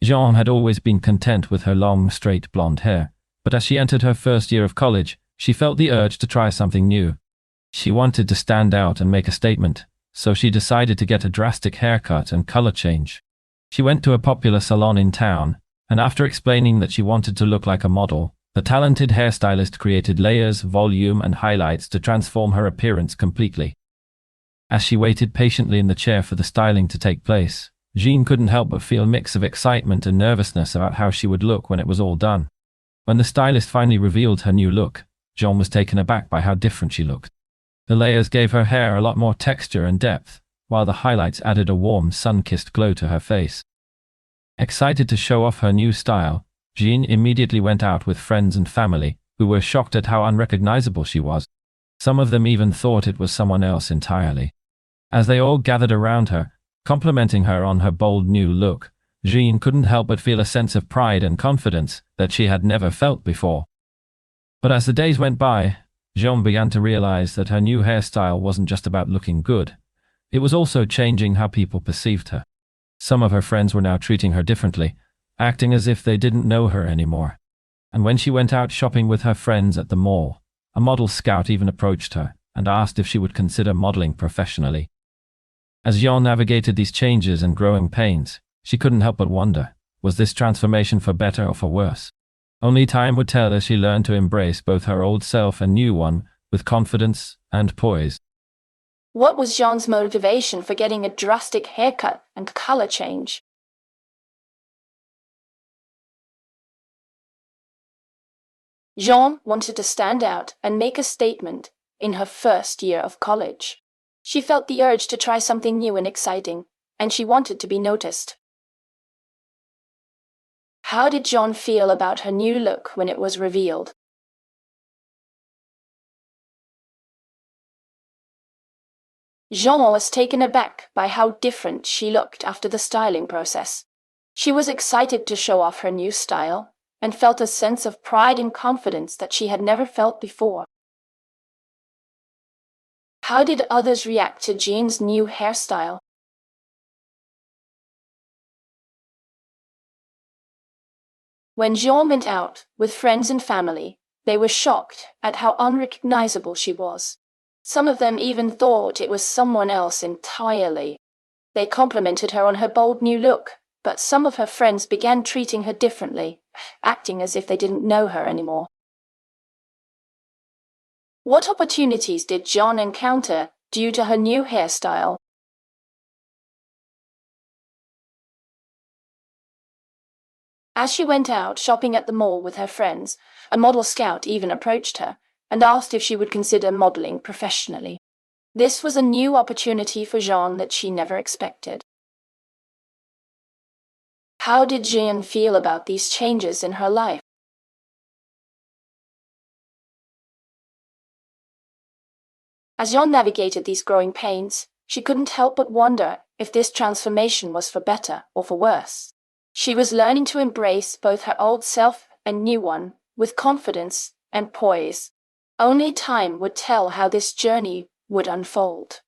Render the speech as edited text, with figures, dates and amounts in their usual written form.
Jean had always been content with her long, straight blonde hair, but as she entered her first year of college, she felt the urge to try something new. She wanted to stand out and make a statement, so she decided to get a drastic haircut and color change. She went to a popular salon in town, and after explaining that she wanted to look like a model, the talented hairstylist created layers, volume, and highlights to transform her appearance completely. As she waited patiently in the chair for the styling to take place, Jean couldn't help but feel a mix of excitement and nervousness about how she would look when it was all done. When the stylist finally revealed her new look, Jean was taken aback by how different she looked. The layers gave her hair a lot more texture and depth, while the highlights added a warm, sun-kissed glow to her face. Excited to show off her new style, Jean immediately went out with friends and family, who were shocked at how unrecognizable she was. Some of them even thought it was someone else entirely. As they all gathered around her, complimenting her on her bold new look, Jean couldn't help but feel a sense of pride and confidence that she had never felt before. But as the days went by, Jean began to realize that her new hairstyle wasn't just about looking good. It was also changing how people perceived her. Some of her friends were now treating her differently, acting as if they didn't know her anymore. And when she went out shopping with her friends at the mall, a model scout even approached her and asked if she would consider modeling professionally. As Jean navigated these changes and growing pains, she couldn't help but wonder, was this transformation for better or for worse? Only time would tell as she learned to embrace both her old self and new one with confidence and poise. What was Jean's motivation for getting a drastic haircut and color change? Jean wanted to stand out and make a statement in her first year of college. She felt the urge to try something new and exciting, and she wanted to be noticed. How did Jean feel about her new look when it was revealed? Jean was taken aback by how different she looked after the styling process. She was excited to show off her new style and felt a sense of pride and confidence that she had never felt before. How did others react to Jean's new hairstyle? When Jean went out with friends and family, they were shocked at how unrecognizable she was. Some of them even thought it was someone else entirely. They complimented her on her bold new look, but some of her friends began treating her differently, acting as if they didn't know her anymore. What opportunities did Jean encounter due to her new hairstyle? As she went out shopping at the mall with her friends, a model scout even approached her and asked if she would consider modeling professionally. This was a new opportunity for Jean that she never expected. How did Jean feel about these changes in her life? As Jean navigated these growing pains, she couldn't help but wonder if this transformation was for better or for worse. She was learning to embrace both her old self and new one with confidence and poise. Only time would tell how this journey would unfold.